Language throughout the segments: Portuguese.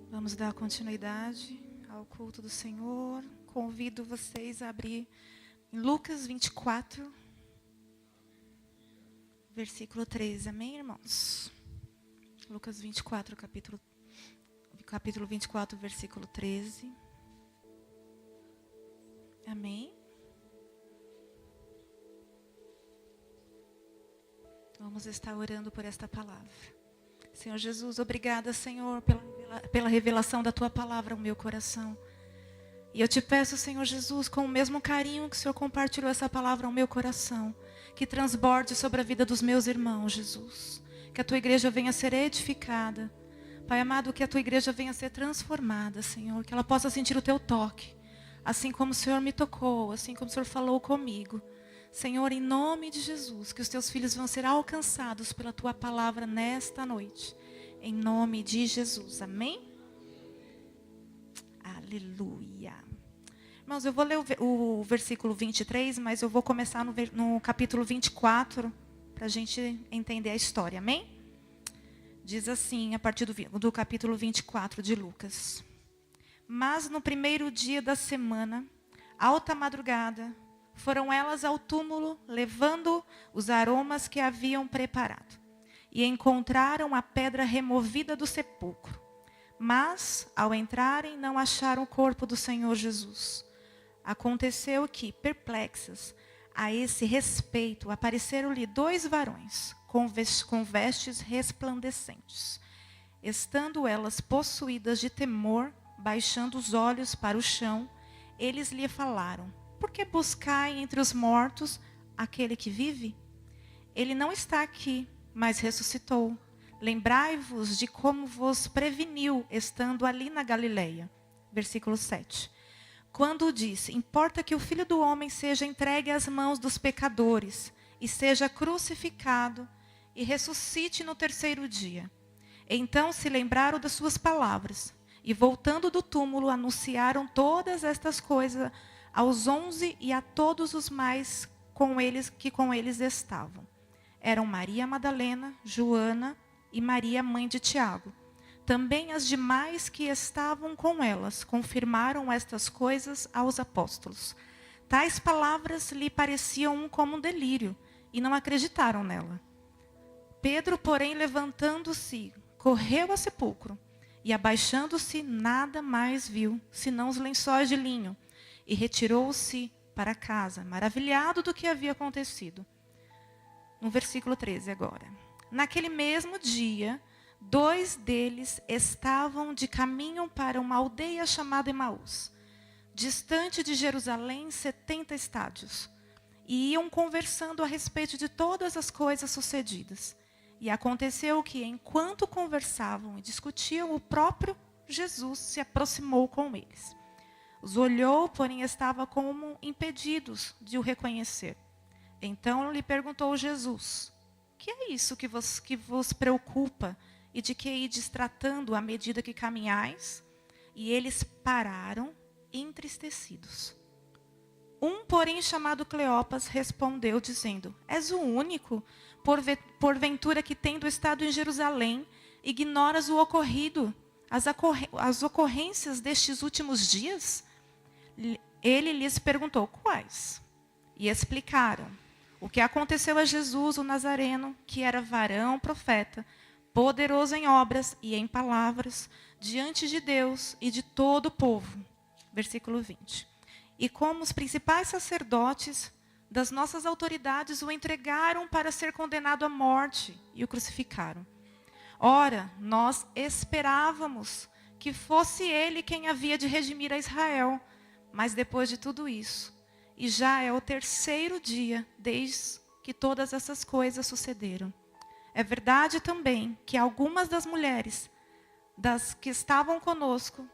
Vamos dar continuidade ao culto do Senhor. Convido vocês a abrir em Lucas 24, versículo 13. Amém, irmãos? Lucas 24, capítulo 24, versículo 13. Amém? Vamos estar orando por esta palavra. Senhor Jesus, obrigada, Senhor, pela revelação da Tua palavra ao meu coração. E eu te peço, Senhor Jesus, com o mesmo carinho que o Senhor compartilhou essa palavra ao meu coração, que transborde sobre a vida dos meus irmãos, Jesus. Que a Tua igreja venha a ser edificada. Pai amado, que a Tua igreja venha a ser transformada, Senhor. Que ela possa sentir o Teu toque. Assim como o Senhor me tocou, assim como o Senhor falou comigo. Senhor, em nome de Jesus, que os Teus filhos vão ser alcançados pela Tua palavra nesta noite. Em nome de Jesus. Amém? Aleluia. Irmãos, eu vou ler o versículo 23, mas eu vou começar no capítulo 24, para a gente entender a história. Amém? Diz assim, a partir do capítulo 24 de Lucas. Mas no primeiro dia da semana, alta madrugada, foram elas ao túmulo, levando os aromas que haviam preparado. E encontraram a pedra removida do sepulcro. Mas, ao entrarem, não acharam o corpo do Senhor Jesus. Aconteceu que, perplexas a esse respeito, apareceram-lhe 2 varões, com vestes resplandecentes. Estando elas possuídas de temor, baixando os olhos para o chão, eles lhe falaram: por que buscai entre os mortos aquele que vive? Ele não está aqui, mas ressuscitou. Lembrai-vos de como vos preveniu, estando ali na Galileia. Versículo 7. Quando disse: importa que o Filho do Homem seja entregue às mãos dos pecadores, e seja crucificado, e ressuscite no terceiro dia. Então se lembraram das suas palavras, e voltando do túmulo, anunciaram todas estas coisas aos 11 e a todos os mais que com eles estavam. Eram Maria Madalena, Joana e Maria, mãe de Tiago. Também as demais que estavam com elas confirmaram estas coisas aos apóstolos. Tais palavras lhe pareciam como um delírio, e não acreditaram nela. Pedro, porém, levantando-se, correu ao sepulcro, e abaixando-se, nada mais viu, senão os lençóis de linho, e retirou-se para casa, maravilhado do que havia acontecido. No versículo 13 agora. Naquele mesmo dia, 2 deles estavam de caminho para uma aldeia chamada Emaús, distante de Jerusalém 70 estádios, e iam conversando a respeito de todas as coisas sucedidas. E aconteceu que, enquanto conversavam e discutiam, o próprio Jesus se aproximou com eles. Os olhou, porém estava como impedidos de o reconhecer. Então lhe perguntou Jesus: que é isso que vos preocupa e de que ides tratando à medida que caminhais? E eles pararam, entristecidos. Um, porém, chamado Cleopas, respondeu, dizendo: és o único, porventura, que tendo estado em Jerusalém, ignoras o ocorrido, as ocorrências destes últimos dias? Ele lhes perguntou: quais? E explicaram o que aconteceu a Jesus, o Nazareno, que era varão, profeta, poderoso em obras e em palavras, diante de Deus e de todo o povo. Versículo 20. E como os principais sacerdotes das nossas autoridades o entregaram para ser condenado à morte e o crucificaram. Ora, nós esperávamos que fosse ele quem havia de redimir a Israel, mas depois de tudo isso, e já é o terceiro dia desde que todas essas coisas sucederam. É verdade também que algumas das mulheres das que estavam conosco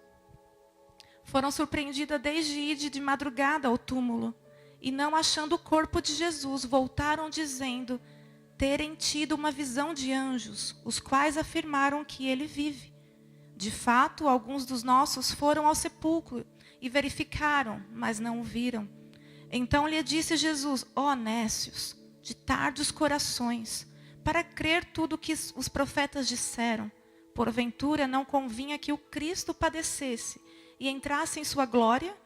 foram surpreendidas desde ir de madrugada ao túmulo, e não achando o corpo de Jesus, voltaram dizendo terem tido uma visão de anjos, os quais afirmaram que ele vive. De fato, alguns dos nossos foram ao sepulcro e verificaram, mas não o viram. Então lhe disse Jesus: ó nécios, de tardos corações, para crer tudo o que os profetas disseram. Porventura não convinha que o Cristo padecesse e entrasse em sua glória?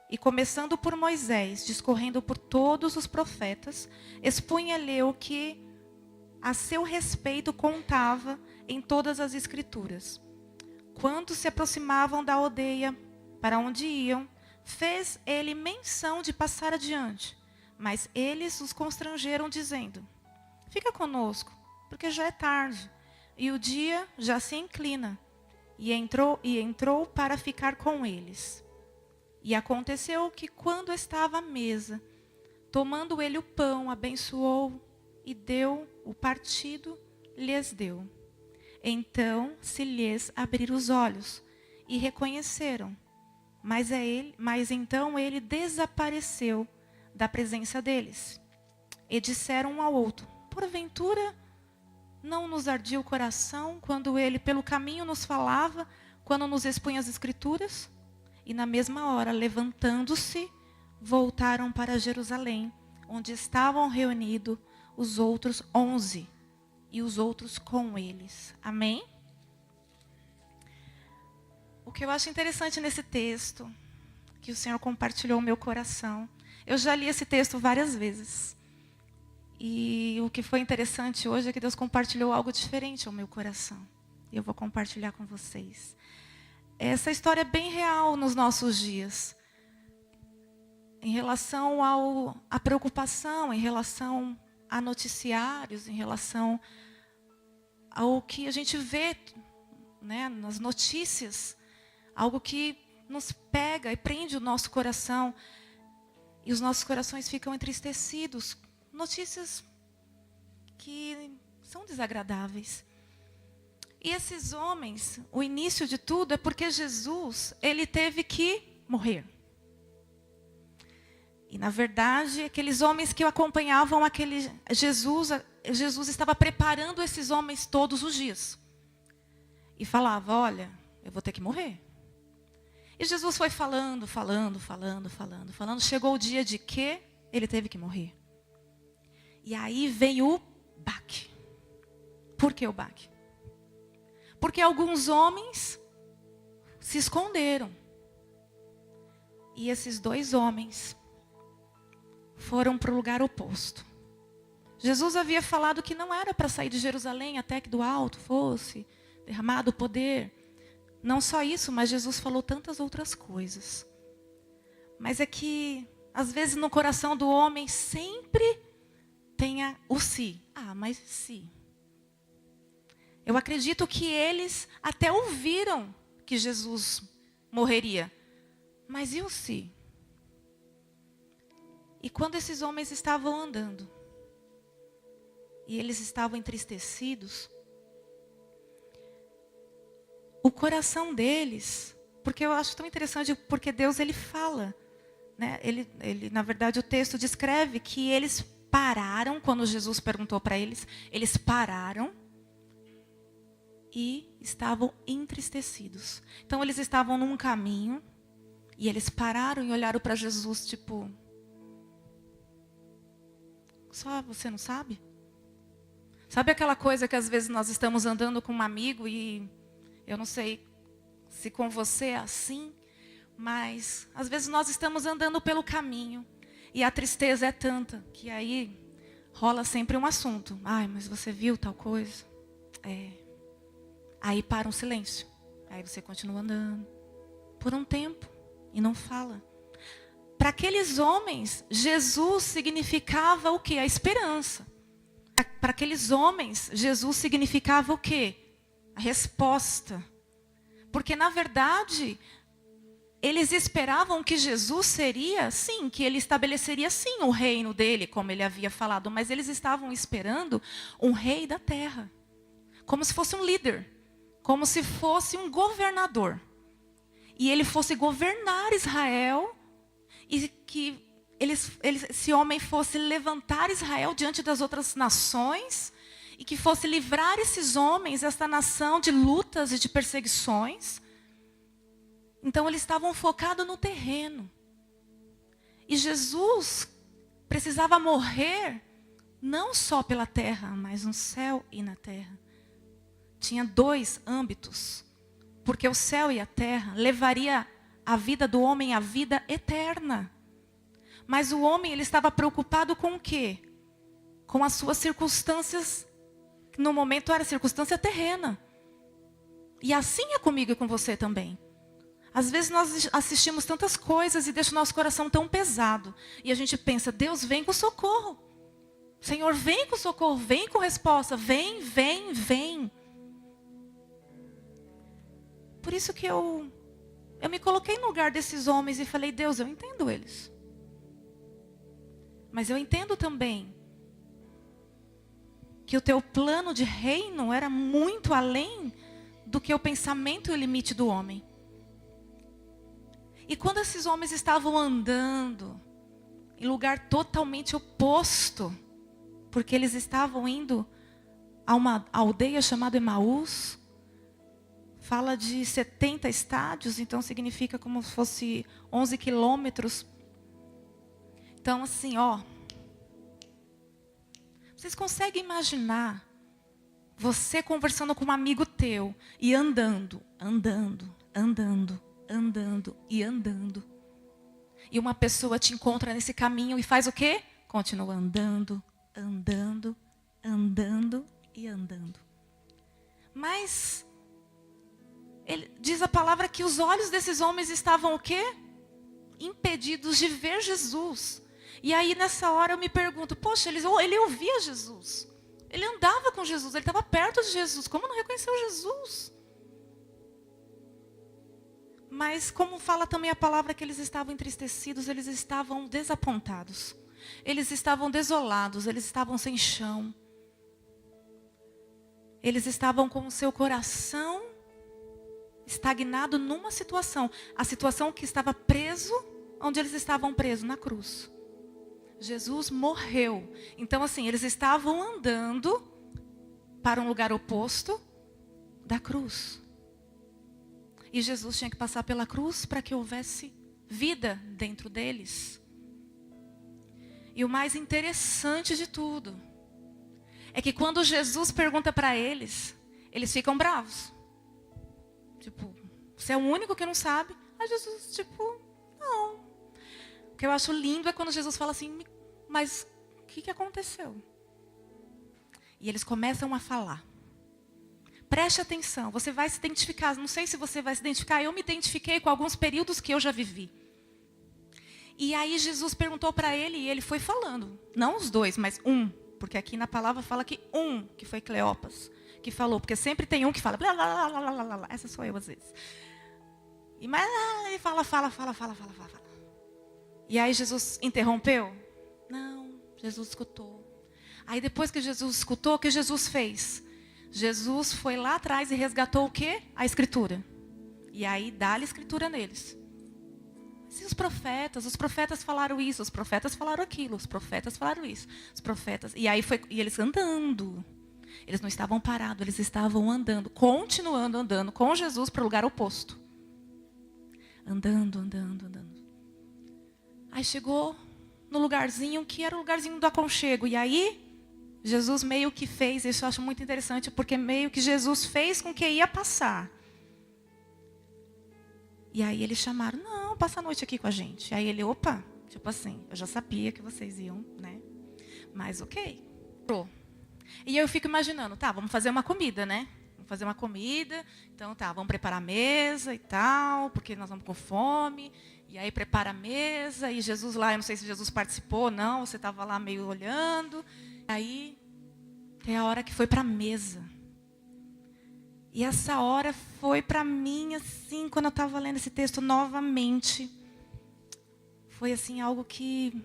E começando por Moisés, discorrendo por todos os profetas, expunha-lhe o que a seu respeito contava em todas as Escrituras. Quando se aproximavam da aldeia para onde iam, fez ele menção de passar adiante. Mas eles os constrangeram, dizendo: fica conosco, porque já é tarde, e o dia já se inclina. E entrou para ficar com eles. E aconteceu que, quando estava à mesa, tomando ele o pão, abençoou e deu o partido, lhes deu. Então se lhes abriram os olhos e reconheceram. Mas então ele desapareceu da presença deles. E disseram um ao outro: porventura não nos ardia o coração quando ele pelo caminho nos falava, quando nos expunha as Escrituras? E na mesma hora, levantando-se, voltaram para Jerusalém, onde estavam reunidos os outros 11, e os outros com eles. Amém? O que eu acho interessante nesse texto, que o Senhor compartilhou no meu coração, eu já li esse texto várias vezes. E o que foi interessante hoje é que Deus compartilhou algo diferente ao meu coração. E eu vou compartilhar com vocês. Essa história é bem real nos nossos dias. Em relação à preocupação, em relação a noticiários, em relação ao que a gente vê, né, nas notícias. Algo que nos pega e prende o nosso coração. E os nossos corações ficam entristecidos. Notícias que são desagradáveis. E esses homens, o início de tudo é porque Jesus, ele teve que morrer. E na verdade, aqueles homens que o acompanhavam, Jesus estava preparando esses homens todos os dias. E falava: olha, eu vou ter que morrer. E Jesus foi falando. Chegou o dia de que ele teve que morrer. E aí veio o baque. Por que o baque? Porque alguns homens se esconderam. E esses 2 homens foram para o lugar oposto. Jesus havia falado que não era para sair de Jerusalém até que do alto fosse derramado o poder. Não só isso, mas Jesus falou tantas outras coisas. Mas é que, às vezes, no coração do homem sempre tenha o se. Mas se. Eu acredito que eles até ouviram que Jesus morreria. Mas e o se? E quando esses homens estavam andando, e eles estavam entristecidos, o coração deles, porque eu acho tão interessante, porque Deus, ele fala, né? Ele, na verdade, o texto descreve que eles pararam, quando Jesus perguntou para eles, eles pararam e estavam entristecidos. Então eles estavam num caminho e eles pararam e olharam para Jesus, tipo: só você não sabe? Sabe aquela coisa que às vezes nós estamos andando com um amigo e eu não sei se com você é assim, mas às vezes nós estamos andando pelo caminho e a tristeza é tanta que aí rola sempre um assunto. Mas você viu tal coisa? Aí para um silêncio. Aí você continua andando por um tempo e não fala. Para aqueles homens, Jesus significava o quê? A esperança. Para aqueles homens, Jesus significava o quê? A resposta. Porque, na verdade, eles esperavam que Jesus seria, sim, que ele estabeleceria, sim, o reino dele, como ele havia falado. Mas eles estavam esperando um rei da terra. Como se fosse um líder. Como se fosse um governador. E ele fosse governar Israel. E que esse homem fosse levantar Israel diante das outras nações. E que fosse livrar esses homens, esta nação, de lutas e de perseguições. Então eles estavam focados no terreno. E Jesus precisava morrer, não só pela terra, mas no céu e na terra. tinha 2 âmbitos. Porque o céu e a terra levaria a vida do homem à vida eterna. Mas o homem, ele estava preocupado com o quê? Com as suas circunstâncias, que no momento era circunstância terrena. E assim é comigo e com você também. Às vezes nós assistimos tantas coisas e deixa o nosso coração tão pesado. E a gente pensa, Deus vem com socorro. Senhor, vem com socorro, vem com resposta, vem, vem, vem. Por isso que eu me coloquei no lugar desses homens e falei, Deus, eu entendo eles. Mas eu entendo também que o teu plano de reino era muito além do que o pensamento e o limite do homem. E quando esses homens estavam andando em lugar totalmente oposto, porque eles estavam indo a uma aldeia chamada Emaús, fala de 70 estádios, então significa como se fosse 11 quilômetros. Então assim, vocês conseguem imaginar você conversando com um amigo teu e andando. E uma pessoa te encontra nesse caminho e faz o quê? Continua andando. Mas diz a palavra que os olhos desses homens estavam o quê? Impedidos de ver Jesus. E aí nessa hora eu me pergunto, poxa, ele ouvia Jesus. Ele andava com Jesus, ele estava perto de Jesus. Como não reconheceu Jesus? Mas como fala também a palavra que eles estavam entristecidos, eles estavam desapontados. Eles estavam desolados, eles estavam sem chão. Eles estavam com o seu coração estagnado numa situação. A situação que estava preso, onde eles estavam presos, na cruz. Jesus morreu. Então assim, eles estavam andando para um lugar oposto da cruz. E Jesus tinha que passar pela cruz para que houvesse vida dentro deles. E o mais interessante de tudo é que quando Jesus pergunta para eles, eles ficam bravos. Tipo, você é o único que não sabe? Aí Jesus, tipo, não. O que eu acho lindo é quando Jesus fala assim, mas o que aconteceu? E eles começam a falar. Preste atenção, você vai se identificar. Não sei se você vai se identificar, eu me identifiquei com alguns períodos que eu já vivi. E aí Jesus perguntou para ele e ele foi falando. Não os 2, mas um. Porque aqui na palavra fala que que foi Cleopas, que falou. Porque sempre tem um que fala, blá, blá, blá, blá, blá, blá. Essa sou eu às vezes. Mas ele fala. E aí Jesus interrompeu? Não, Jesus escutou. Aí depois que Jesus escutou, o que Jesus fez? Jesus foi lá atrás e resgatou o quê? A Escritura. E aí dá-lhe a Escritura neles. E os profetas falaram isso, os profetas falaram aquilo, os profetas falaram isso, os profetas. E aí e eles andando. Eles não estavam parados, eles estavam andando, continuando andando com Jesus para o lugar oposto. Andando. Aí chegou no lugarzinho que era o lugarzinho do aconchego. E aí Jesus meio que fez, isso eu acho muito interessante, porque meio que Jesus fez com que ia passar. E aí eles chamaram, não, passa a noite aqui com a gente. Aí ele, opa, tipo assim, eu já sabia que vocês iam, né? Mas ok. E eu fico imaginando, tá, vamos fazer uma comida, né? Vamos fazer uma comida, então tá, vamos preparar a mesa e tal, porque nós vamos com fome. E aí prepara a mesa, e Jesus lá, eu não sei se Jesus participou ou não, você estava lá meio olhando. Aí tem a hora que foi para a mesa. E essa hora foi para mim, assim, quando eu estava lendo esse texto novamente, foi assim algo que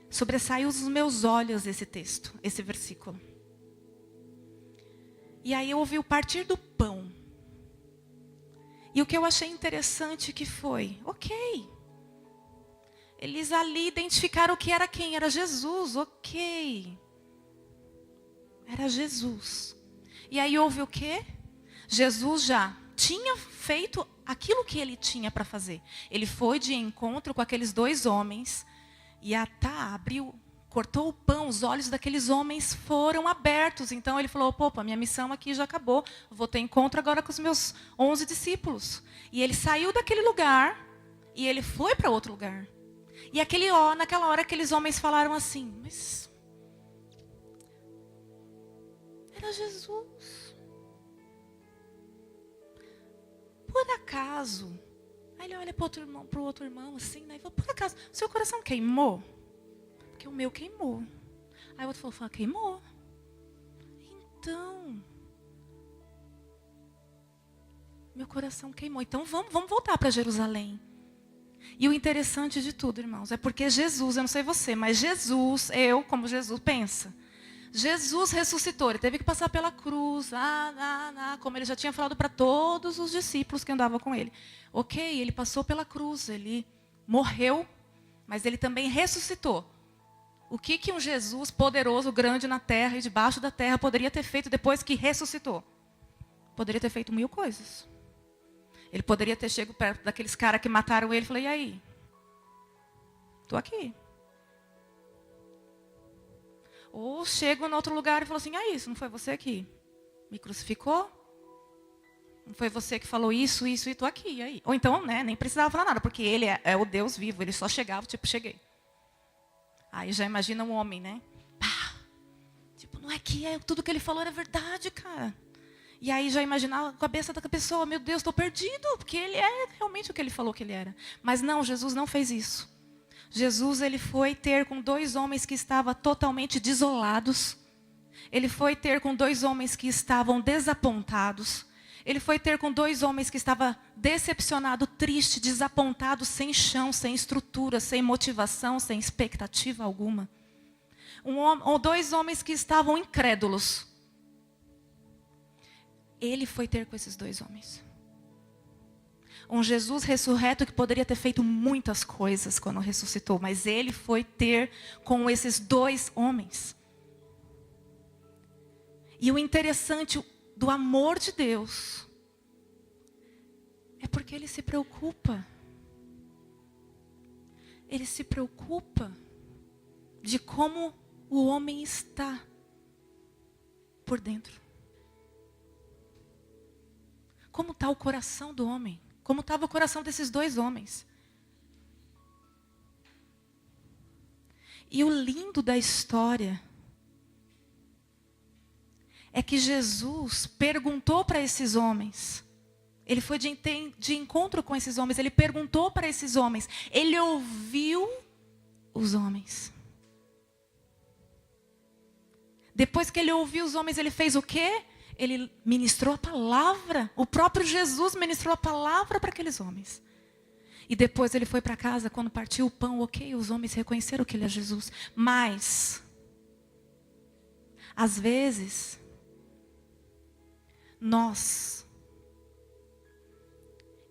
sobressaiu os meus olhos esse texto, esse versículo. E aí eu ouvi o partir do pão. E o que eu achei interessante que foi, ok. Eles ali identificaram o que era quem? Era Jesus, ok. Era Jesus. E aí houve o quê? Jesus já tinha feito aquilo que ele tinha para fazer. Ele foi de encontro com aqueles 2 homens. E abriu cortou o pão, os olhos daqueles homens foram abertos. Então ele falou, opa, minha missão aqui já acabou. Vou ter encontro agora com os meus 11 discípulos. E ele saiu daquele lugar e ele foi para outro lugar. E naquela hora aqueles homens falaram assim, mas era Jesus. Por acaso? Aí ele olha para o outro irmão assim, né? E fala, por acaso, seu coração queimou? Porque o meu queimou. Aí o outro falou, queimou. Então, meu coração queimou. Então vamos voltar para Jerusalém. E o interessante de tudo, irmãos, é porque Jesus, eu não sei você, mas Jesus, como Jesus pensa. Jesus ressuscitou, ele teve que passar pela cruz, como ele já tinha falado para todos os discípulos que andavam com ele. Ok, ele passou pela cruz, ele morreu, mas ele também ressuscitou. O que um Jesus poderoso, grande na terra e debaixo da terra poderia ter feito depois que ressuscitou? Poderia ter feito 1000 coisas. Ele poderia ter chegado perto daqueles caras que mataram ele e falou, e aí? Estou aqui. Ou chego em outro lugar e falo assim, isso, não foi você que me crucificou? Não foi você que falou isso, e estou aqui, e aí? Ou então, nem precisava falar nada, porque ele é o Deus vivo, ele só chegava, cheguei. Aí já imagina um homem, né? Pá, não é que tudo que ele falou era verdade, cara. E aí já imaginava a cabeça da pessoa, meu Deus, estou perdido, porque ele é realmente o que ele falou que ele era. Mas não, Jesus não fez isso. Jesus, ele foi ter com 2 homens que estavam totalmente desolados. Ele foi ter com 2 homens que estavam desapontados. Ele foi ter com 2 homens que estavam decepcionados, tristes, desapontados, sem chão, sem estrutura, sem motivação, sem expectativa alguma. 2 homens que estavam incrédulos. Ele foi ter com esses 2 homens. Um Jesus ressurreto que poderia ter feito muitas coisas quando ressuscitou, mas ele foi ter com esses 2 homens. E o interessante do amor de Deus é porque ele se preocupa. Ele se preocupa de como o homem está por dentro. Como está o coração do homem? Como estava o coração desses 2 homens? E o lindo da história é que Jesus perguntou para esses homens. Ele foi de encontro com esses homens. Ele perguntou para esses homens. Ele ouviu os homens. Depois que ele ouviu os homens, ele fez o quê? Ele ministrou a palavra. O próprio Jesus ministrou a palavra para aqueles homens. E depois ele foi para casa, quando partiu o pão, ok, os homens reconheceram que ele é Jesus. Mas, às vezes, nós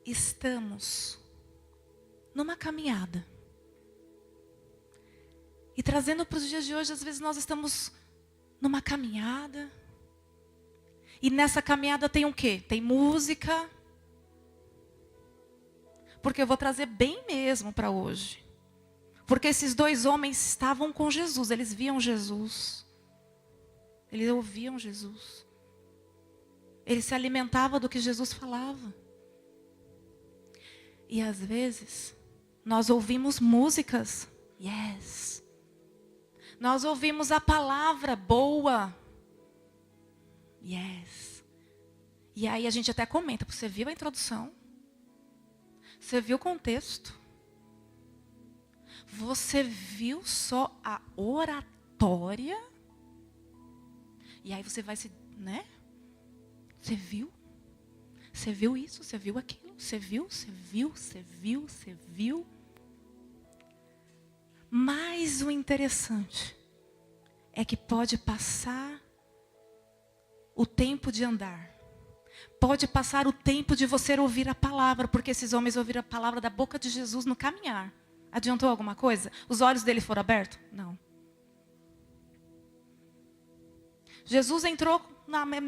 estamos numa caminhada. E trazendo para os dias de hoje, às vezes nós estamos numa caminhada. E nessa caminhada tem o quê? Tem música. Porque eu vou trazer bem mesmo para hoje. Porque esses 2 homens estavam com Jesus. Eles viam Jesus. Eles ouviam Jesus. Eles se alimentavam do que Jesus falava. E às vezes, nós ouvimos músicas. Yes. Nós ouvimos a palavra boa. Yes. E aí a gente até comenta, você viu a introdução? Você viu o contexto? Você viu só a oratória? E aí você vai se, né? Você viu? Você viu isso? Você viu aquilo? Você viu? Você viu? Você viu? Você viu? Mas o interessante é que pode passar o tempo de andar. Pode passar o tempo de você ouvir a palavra, porque esses homens ouviram a palavra da boca de Jesus no caminhar. Adiantou alguma coisa? Os olhos dele foram abertos? Não. Jesus entrou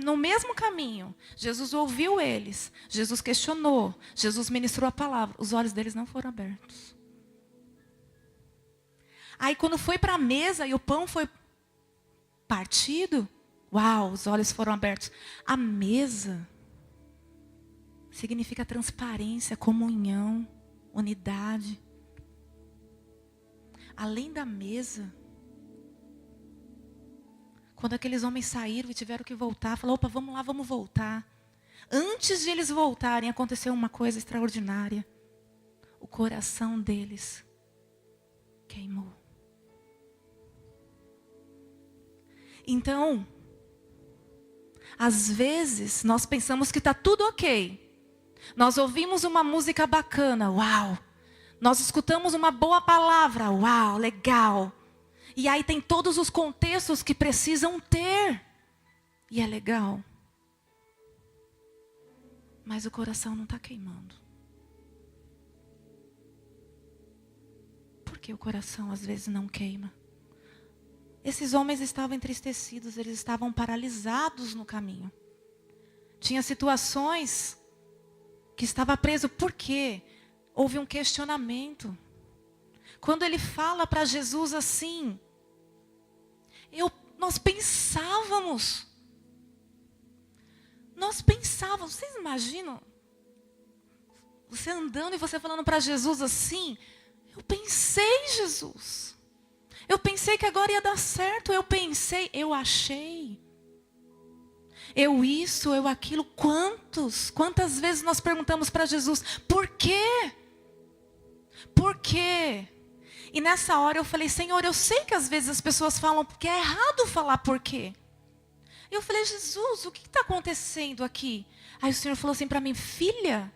no mesmo caminho. Jesus ouviu eles. Jesus questionou. Jesus ministrou a palavra. Os olhos deles não foram abertos. Aí quando foi para a mesa e o pão foi partido, uau, os olhos foram abertos. A mesa significa transparência, comunhão, unidade. Além da mesa, quando aqueles homens saíram e tiveram que voltar, falou, opa, vamos lá, vamos voltar. Antes de eles voltarem, aconteceu uma coisa extraordinária. O coração deles queimou. Então, às vezes, nós pensamos que está tudo ok. Nós ouvimos uma música bacana, uau. Nós escutamos uma boa palavra, uau, legal. E aí tem todos os contextos que precisam ter. E é legal. Mas o coração não está queimando. Por que o coração às vezes não queima? Esses homens estavam entristecidos, eles estavam paralisados no caminho. Tinha situações que estava preso, por quê? Houve um questionamento. Quando ele fala para Jesus assim, nós pensávamos, vocês imaginam? Você andando e você falando para Jesus assim, eu pensei, Jesus. Eu pensei que agora ia dar certo, eu achei. Eu isso, eu aquilo, quantas vezes nós perguntamos para Jesus, por quê? Por quê? E nessa hora eu falei, Senhor, eu sei que às vezes as pessoas falam que é errado falar por quê. Eu falei, Jesus, o que está acontecendo aqui? Aí o Senhor falou assim para mim, filha,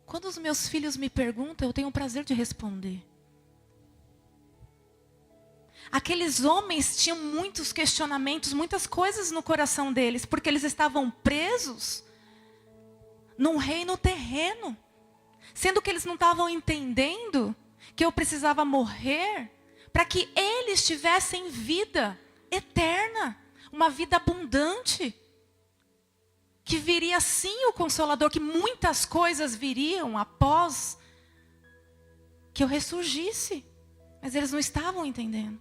quando os meus filhos me perguntam, eu tenho o prazer de responder. Aqueles homens tinham muitos questionamentos, muitas coisas no coração deles, porque eles estavam presos num reino terreno. Sendo que eles não estavam entendendo que eu precisava morrer para que eles tivessem vida eterna, uma vida abundante. Que viria sim o Consolador, que muitas coisas viriam após que eu ressurgisse. Mas eles não estavam entendendo.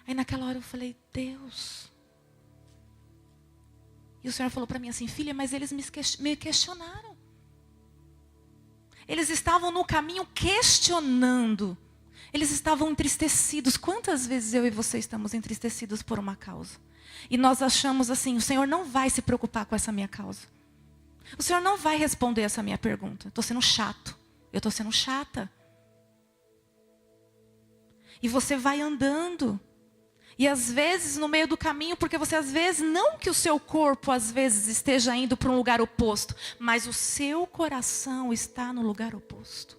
Aí naquela hora eu falei, Deus. E o Senhor falou para mim assim, filha, mas eles me questionaram. Eles estavam no caminho questionando. Eles estavam entristecidos. Quantas vezes eu e você estamos entristecidos por uma causa? E nós achamos assim, o Senhor não vai se preocupar com essa minha causa. O Senhor não vai responder essa minha pergunta. Estou sendo chato. Eu estou sendo chata. E você vai andando. E às vezes no meio do caminho, porque você às vezes, não que o seu corpo às vezes esteja indo para um lugar oposto, mas o seu coração está no lugar oposto.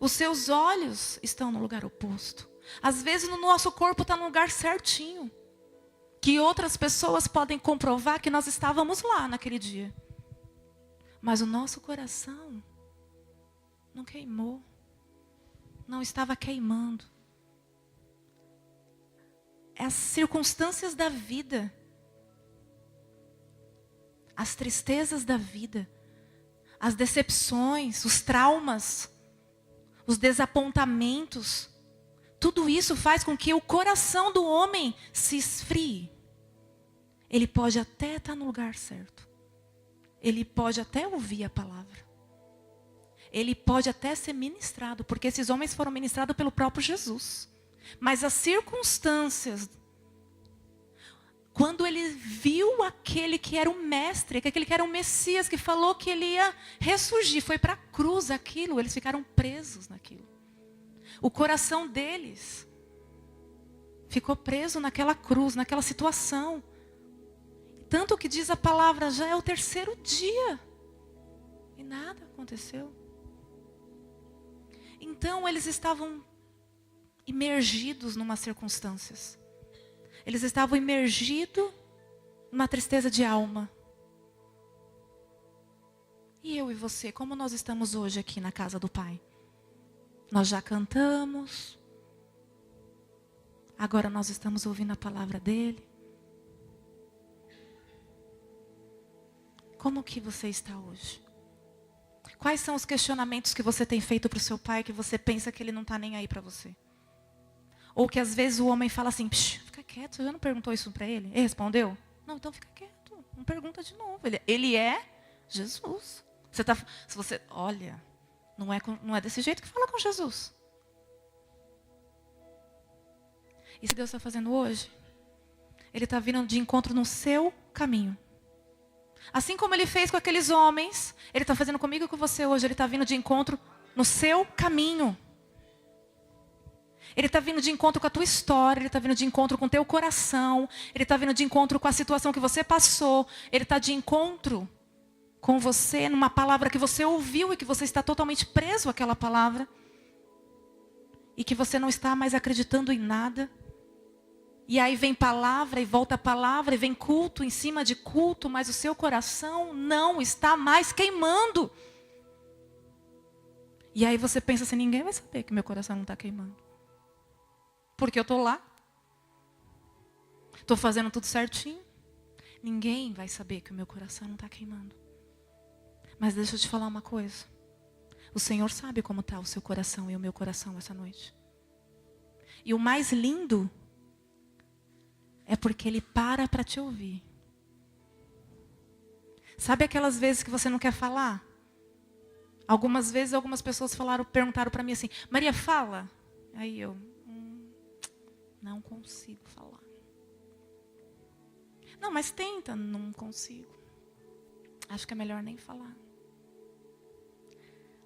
Os seus olhos estão no lugar oposto. Às vezes no nosso corpo está no lugar certinho. Que outras pessoas podem comprovar que nós estávamos lá naquele dia. Mas o nosso coração não queimou. Não estava queimando. As circunstâncias da vida, as tristezas da vida, as decepções, os traumas, os desapontamentos, tudo isso faz com que o coração do homem se esfrie. Ele pode até estar no lugar certo. Ele pode até ouvir a palavra. Ele pode até ser ministrado, porque esses homens foram ministrados pelo próprio Jesus. Mas as circunstâncias, quando ele viu aquele que era o mestre, aquele que era o Messias, que falou que ele ia ressurgir, foi para a cruz aquilo, eles ficaram presos naquilo. O coração deles ficou preso naquela cruz, naquela situação. Tanto que diz a palavra, já é o 3º dia. E nada aconteceu. Então eles estavam imergidos numa circunstâncias. Eles estavam imergidos numa tristeza de alma. E eu e você, como nós estamos hoje aqui na casa do Pai? Nós já cantamos. Agora nós estamos ouvindo a palavra dele. Como que você está hoje? Quais são os questionamentos que você tem feito para o seu pai que você pensa que ele não está nem aí para você? Ou que às vezes o homem fala assim, fica quieto, você já não perguntou isso para ele? Ele respondeu? Não, então fica quieto, não pergunta de novo. Ele é Jesus. Se você, olha, não é desse jeito que fala com Jesus. E se Deus está fazendo hoje? Ele está vindo de encontro no seu caminho. Assim como Ele fez com aqueles homens, Ele está fazendo comigo e com você hoje. Ele está vindo de encontro no seu caminho. Ele está vindo de encontro com a tua história. Ele está vindo de encontro com o teu coração. Ele está vindo de encontro com a situação que você passou. Ele está de encontro com você numa palavra que você ouviu e que você está totalmente preso àquela palavra. E que você não está mais acreditando em nada. E aí vem palavra e volta a palavra, e vem culto em cima de culto, mas o seu coração não está mais queimando. E aí você pensa assim, ninguém vai saber que meu coração não está queimando. Porque eu estou lá. Estou fazendo tudo certinho. Ninguém vai saber que o meu coração não está queimando. Mas deixa eu te falar uma coisa. O Senhor sabe como está o seu coração e o meu coração essa noite. E o mais lindo é porque Ele para te ouvir. Sabe aquelas vezes que você não quer falar? Algumas vezes algumas pessoas perguntaram para mim assim, Maria, fala. Aí eu, não consigo falar. Não, mas tenta, não consigo. Acho que é melhor nem falar.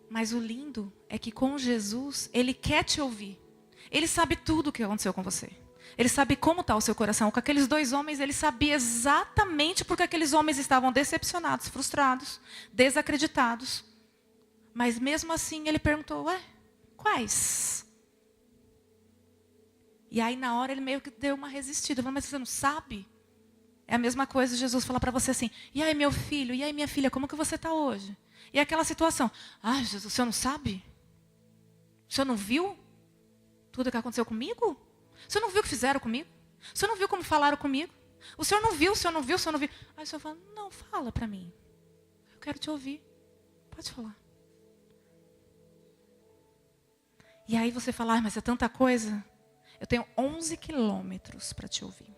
Mas o lindo é que com Jesus, Ele quer te ouvir. Ele sabe tudo o que aconteceu com você. Ele sabe como está o seu coração. Com aqueles dois homens, Ele sabia exatamente porque aqueles homens estavam decepcionados, frustrados, desacreditados. Mas mesmo assim, Ele perguntou, quais? E aí na hora Ele meio que deu uma resistida. Falou, mas você não sabe? É a mesma coisa Jesus falar para você assim, e aí meu filho, e aí minha filha, como que você está hoje? E aquela situação, Jesus, o senhor não sabe? O senhor não viu tudo o que aconteceu comigo? O senhor não viu o que fizeram comigo? O senhor não viu como falaram comigo? O senhor não viu, o senhor não viu, o senhor não viu. Aí o senhor fala, não, fala para mim. Eu quero te ouvir. Pode falar. E aí você fala, mas é tanta coisa. Eu tenho 11 quilômetros para te ouvir.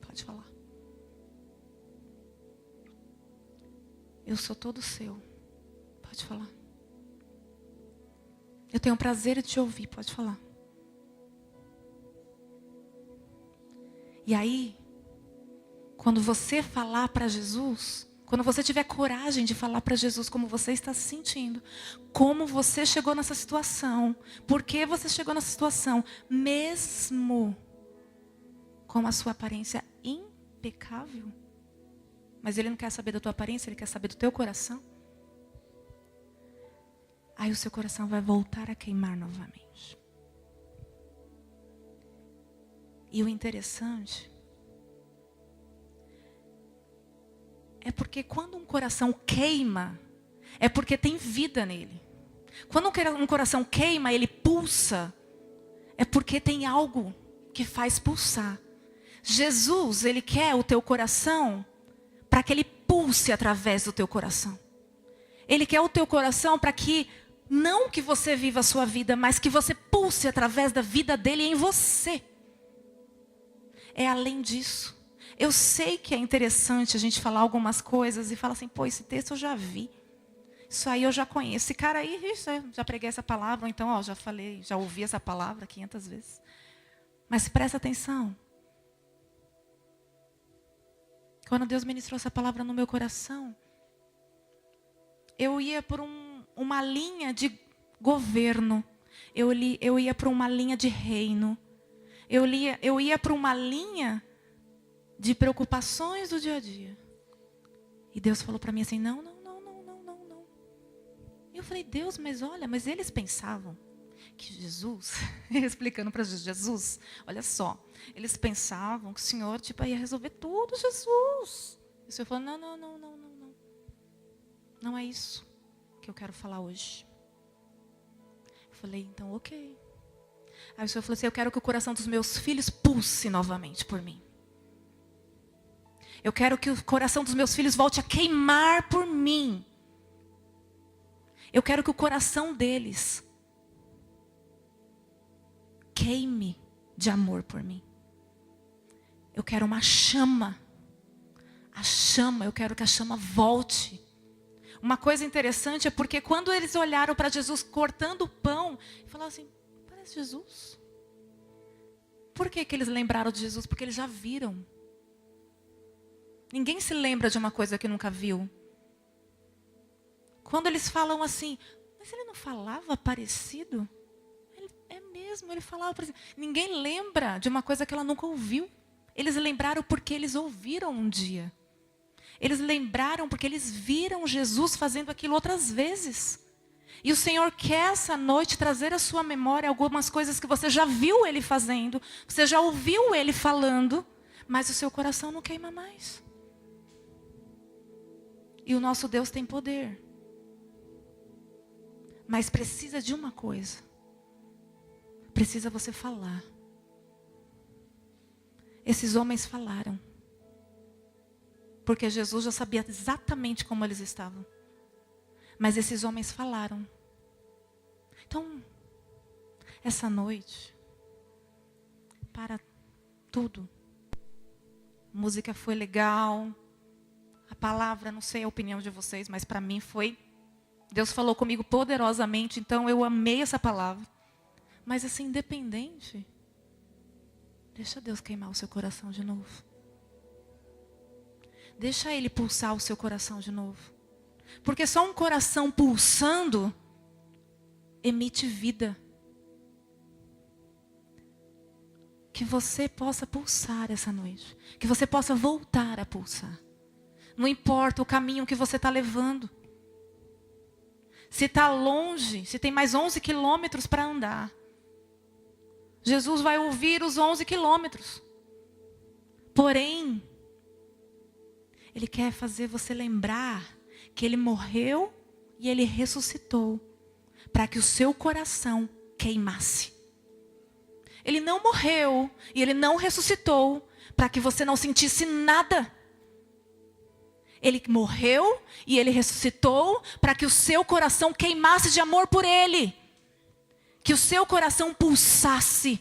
Pode falar. Eu sou todo seu. Pode falar. Eu tenho o prazer de te ouvir. Pode falar. E aí, quando você falar para Jesus, quando você tiver coragem de falar para Jesus como você está se sentindo, como você chegou nessa situação, por que você chegou nessa situação, mesmo com a sua aparência impecável, mas Ele não quer saber da tua aparência, Ele quer saber do teu coração. Aí o seu coração vai voltar a queimar novamente. E o interessante é porque quando um coração queima, é porque tem vida nele. Quando um coração queima, ele pulsa, é porque tem algo que faz pulsar. Jesus, Ele quer o teu coração para que Ele pulse através do teu coração. Ele quer o teu coração para que, não que você viva a sua vida, mas que você pulse através da vida dEle em você. É além disso. Eu sei que é interessante a gente falar algumas coisas e falar assim, pô, esse texto eu já vi. Isso aí eu já conheço. Esse cara aí, já preguei essa palavra, ou então, já falei, já ouvi essa palavra 500 vezes. Mas presta atenção. Quando Deus ministrou essa palavra no meu coração, eu ia por uma linha de governo. Eu ia por uma linha de reino. Eu ia para uma linha de preocupações do dia a dia. E Deus falou para mim assim, não. E eu falei, Deus, mas olha, mas eles pensavam que Jesus, explicando para Jesus, olha só, eles pensavam que o Senhor ia resolver tudo, Jesus. E o Senhor falou, não. Não é isso que eu quero falar hoje. Eu falei, então ok. Aí o Senhor falou assim, eu quero que o coração dos meus filhos pulse novamente por mim. Eu quero que o coração dos meus filhos volte a queimar por mim. Eu quero que o coração deles queime de amor por mim. Eu quero uma chama. A chama, eu quero que a chama volte. Uma coisa interessante é porque quando eles olharam para Jesus cortando o pão, falaram assim, parece Jesus. Por que eles lembraram de Jesus? Porque eles já viram. Ninguém se lembra de uma coisa que nunca viu. Quando eles falam assim, mas ele não falava parecido? É mesmo, ele falava parecido. Ninguém lembra de uma coisa que ela nunca ouviu. Eles lembraram porque eles ouviram um dia. Eles lembraram porque eles viram Jesus fazendo aquilo outras vezes. E o Senhor quer essa noite trazer à sua memória algumas coisas que você já viu Ele fazendo. Você já ouviu Ele falando. Mas o seu coração não queima mais. E o nosso Deus tem poder. Mas precisa de uma coisa. Precisa você falar. Esses homens falaram. Porque Jesus já sabia exatamente como eles estavam. Mas esses homens falaram. Então, essa noite, para tudo. A música foi legal. A palavra, não sei a opinião de vocês, mas para mim foi. Deus falou comigo poderosamente, então eu amei essa palavra. Mas assim, independente, deixa Deus queimar o seu coração de novo. Deixa Ele pulsar o seu coração de novo. Porque só um coração pulsando emite vida. Que você possa pulsar essa noite. Que você possa voltar a pulsar. Não importa o caminho que você está levando. Se está longe, se tem mais 11 quilômetros para andar. Jesus vai ouvir os 11 quilômetros. Porém, Ele quer fazer você lembrar que Ele morreu e Ele ressuscitou. Para que o seu coração queimasse. Ele não morreu e Ele não ressuscitou para que você não sentisse nada. Ele morreu e Ele ressuscitou para que o seu coração queimasse de amor por Ele. Que o seu coração pulsasse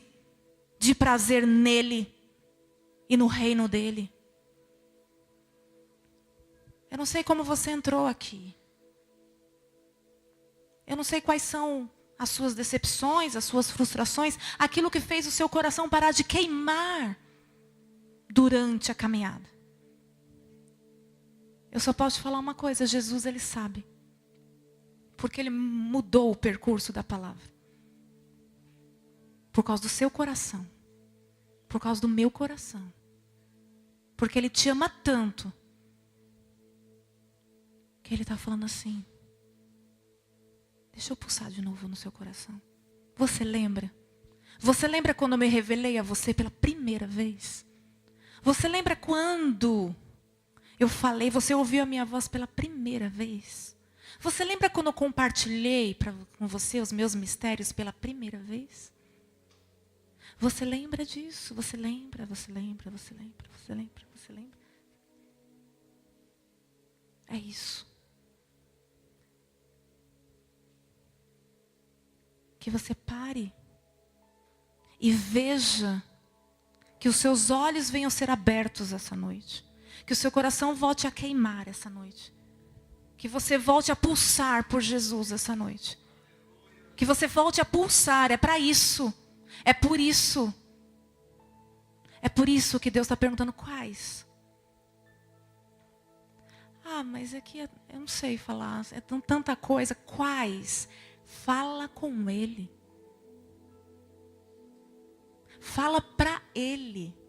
de prazer nele e no reino dEle. Eu não sei como você entrou aqui. Eu não sei quais são as suas decepções, as suas frustrações, aquilo que fez o seu coração parar de queimar durante a caminhada. Eu só posso te falar uma coisa, Jesus Ele sabe. Porque Ele mudou o percurso da palavra. Por causa do seu coração. Por causa do meu coração. Porque Ele te ama tanto. Que Ele está falando assim. Deixa eu pulsar de novo no seu coração. Você lembra? Você lembra quando eu me revelei a você pela primeira vez? Você lembra quando eu falei, você ouviu a minha voz pela primeira vez? Você lembra quando eu compartilhei com você os meus mistérios pela primeira vez? Você lembra disso? Você lembra, você lembra, você lembra, você lembra, você lembra? É isso. Que você pare e veja que os seus olhos venham ser abertos essa noite. Que o seu coração volte a queimar essa noite. Que você volte a pulsar por Jesus essa noite. Que você volte a pulsar, é para isso. É por isso. É por isso que Deus está perguntando quais. Ah, mas aqui eu não sei falar, é tanta coisa. Quais? Fala com Ele. Fala para Ele.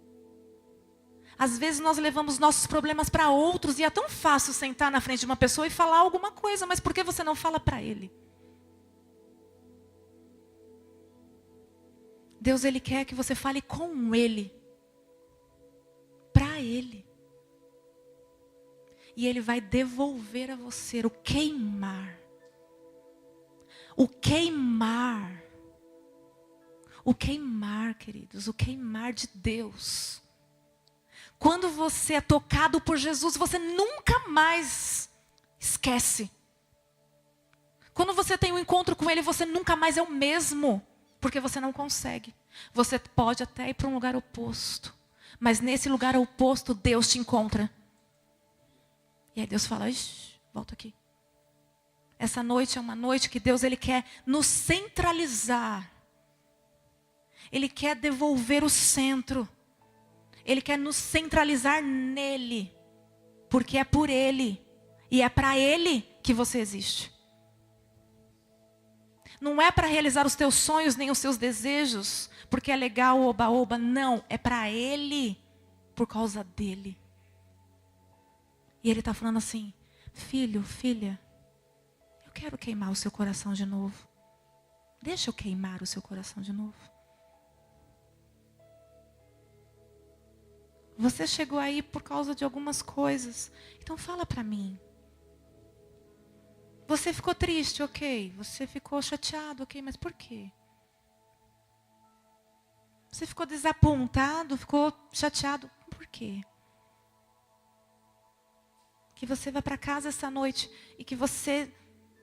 Às vezes nós levamos nossos problemas para outros e é tão fácil sentar na frente de uma pessoa e falar alguma coisa, mas por que você não fala para Ele? Deus, Ele quer que você fale com Ele. Para Ele. E Ele vai devolver a você o queimar. O queimar. O queimar, queridos. O queimar de Deus. Quando você é tocado por Jesus, você nunca mais esquece. Quando você tem um encontro com Ele, você nunca mais é o mesmo. Porque você não consegue. Você pode até ir para um lugar oposto. Mas nesse lugar oposto, Deus te encontra. E aí Deus fala, volta aqui. Essa noite é uma noite que Deus Ele quer nos centralizar. Ele quer devolver o centro. Ele quer nos centralizar nele. Porque é por Ele. E é para Ele que você existe. Não é para realizar os teus sonhos nem os seus desejos. Porque é legal, oba-oba. Não, é para Ele. Por causa dEle. E Ele está falando assim, filho, filha, eu quero queimar o seu coração de novo. Deixa eu queimar o seu coração de novo. Você chegou aí por causa de algumas coisas. Então fala para mim. Você ficou triste, ok. Você ficou chateado, ok. Mas por quê? Você ficou desapontado, ficou chateado. Por quê? Que você vá para casa essa noite e que você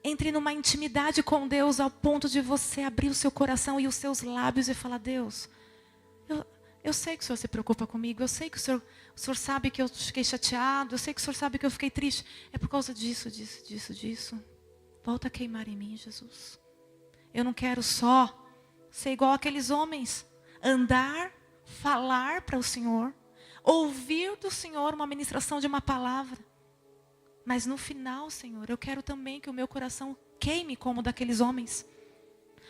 entre numa intimidade com Deus ao ponto de você abrir o seu coração e os seus lábios e falar, Deus, eu sei que o Senhor se preocupa comigo, eu sei que o Senhor sabe que eu fiquei chateado, eu sei que o Senhor sabe que eu fiquei triste. É por causa disso. Volta a queimar em mim, Jesus. Eu não quero só ser igual aqueles homens. Andar, falar para o Senhor, ouvir do Senhor uma ministração de uma palavra. Mas no final, Senhor, eu quero também que o meu coração queime como daqueles homens.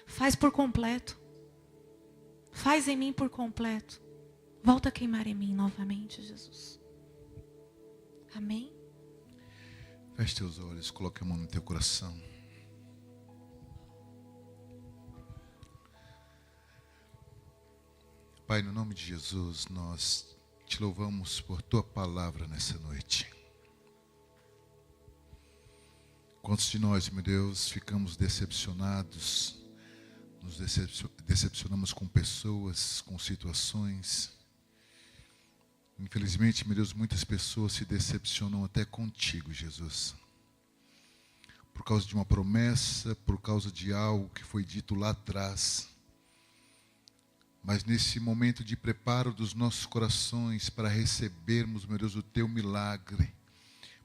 Faz por completo. Faz em mim por completo. Volta a queimar em mim novamente, Jesus. Amém? Feche teus olhos, coloque a mão no teu coração. Pai, no nome de Jesus, nós te louvamos por tua palavra nessa noite. Quantos de nós, meu Deus, ficamos decepcionados, nos decepcionamos com pessoas, com situações. Infelizmente, meu Deus, muitas pessoas se decepcionam até contigo, Jesus. Por causa de uma promessa, por causa de algo que foi dito lá atrás. Mas nesse momento de preparo dos nossos corações para recebermos, meu Deus, o teu milagre,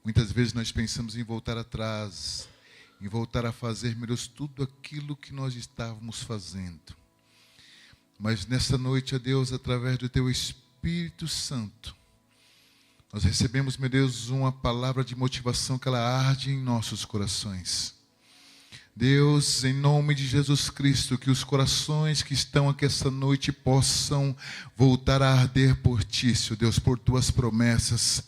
muitas vezes nós pensamos em voltar atrás, em voltar a fazer, meu Deus, tudo aquilo que nós estávamos fazendo. Mas nessa noite, ó Deus, através do teu Espírito Santo, nós recebemos, meu Deus, uma palavra de motivação que ela arde em nossos corações. Deus, em nome de Jesus Cristo, que os corações que estão aqui essa noite possam voltar a arder por Ti, Senhor Deus, por Tuas promessas.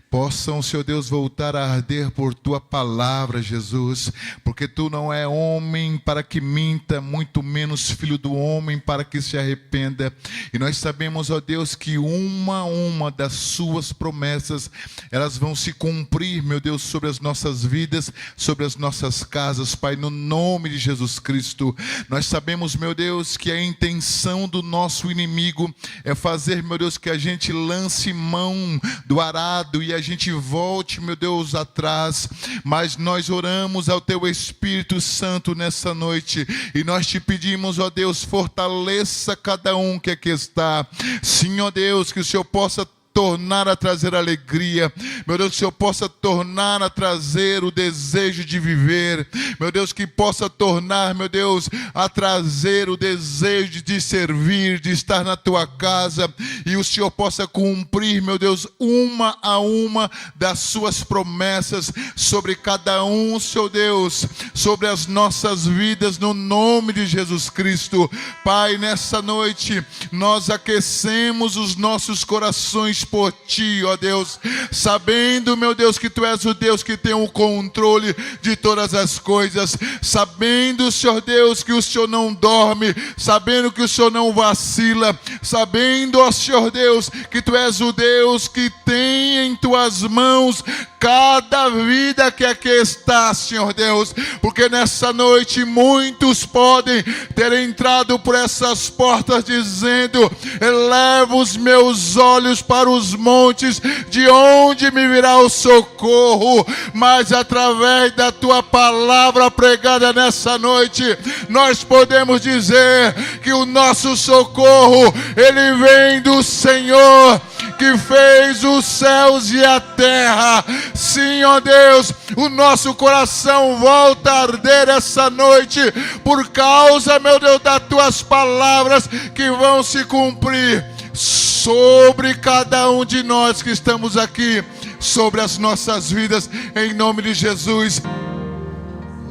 Possam, Senhor Deus, voltar a arder por Tua palavra, Jesus, porque Tu não é homem para que minta, muito menos filho do homem para que se arrependa. E nós sabemos, ó Deus, que uma das Suas promessas, elas vão se cumprir, meu Deus, sobre as nossas vidas, sobre as nossas casas, Pai, no nome de Jesus Cristo. Nós sabemos, meu Deus, que a intenção do nosso inimigo é fazer, meu Deus, que a gente lance mão do arado e a gente volte, meu Deus, atrás. Mas nós oramos ao Teu Espírito Santo nessa noite e nós te pedimos, ó Deus, fortaleça cada um que aqui está. Sim, ó Deus, que o Senhor possa tornar a trazer alegria, meu Deus, que o Senhor possa tornar a trazer o desejo de viver, meu Deus, que possa tornar, meu Deus, a trazer o desejo de te servir, de estar na tua casa, e o Senhor possa cumprir, meu Deus, uma a uma das suas promessas sobre cada um, Senhor Deus, sobre as nossas vidas, no nome de Jesus Cristo. Pai, nessa noite nós aquecemos os nossos corações por Ti, ó Deus, sabendo, meu Deus, que Tu és o Deus que tem o controle de todas as coisas, sabendo, Senhor Deus, que o Senhor não dorme, sabendo que o Senhor não vacila, sabendo, ó Senhor Deus, que Tu és o Deus que tem em Tuas mãos cada vida que aqui está, Senhor Deus, porque nessa noite muitos podem ter entrado por essas portas dizendo: eleva os meus olhos para nos montes, de onde me virá o socorro? Mas através da tua palavra pregada nessa noite, nós podemos dizer que o nosso socorro, ele vem do Senhor, que fez os céus e a terra. Sim, ó Deus, o nosso coração volta a arder essa noite, por causa, meu Deus, das tuas palavras que vão se cumprir sobre cada um de nós que estamos aqui, sobre as nossas vidas, em nome de Jesus.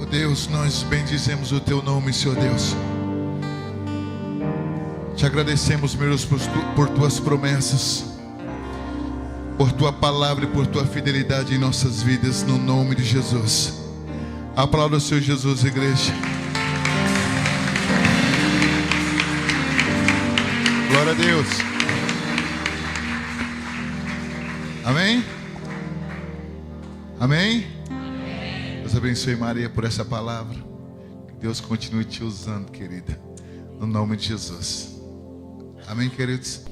Ó Deus, nós bendizemos o teu nome, Senhor Deus. Te agradecemos, meu Deus, por tuas promessas, por tua palavra e por tua fidelidade em nossas vidas, no nome de Jesus. Aplauda o Senhor Jesus, igreja. Glória a Deus. Amém? Amém? Deus abençoe Maria por essa palavra. Que Deus continue te usando, querida, no nome de Jesus. Amém, queridos?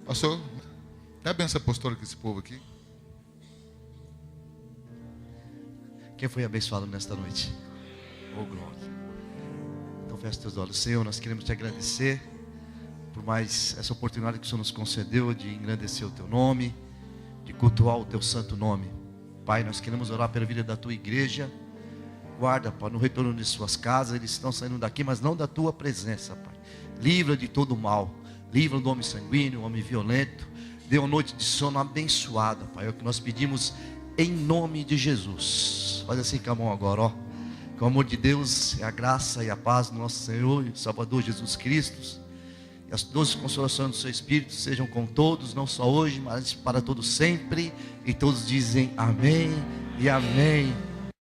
Pastor, dá a benção apostólica esse povo aqui. Quem foi abençoado nesta noite? Oh, glória. Então feche teus olhos. Senhor, nós queremos te agradecer por mais essa oportunidade que o Senhor nos concedeu de engrandecer o teu nome, de cultuar o teu santo nome. Pai, nós queremos orar pela vida da tua igreja. Guarda, Pai, no retorno de suas casas. Eles estão saindo daqui, mas não da tua presença, Pai. Livra de todo o mal. Livra do homem sanguíneo, homem violento. Dê uma noite de sono abençoada, Pai. É o que nós pedimos em nome de Jesus. Faz assim com a mão agora, ó. Que o amor de Deus, a graça e a paz do nosso Senhor e Salvador Jesus Cristo, e as doces consolações do seu Espírito sejam com todos, não só hoje, mas para todos sempre. E todos dizem amém e amém.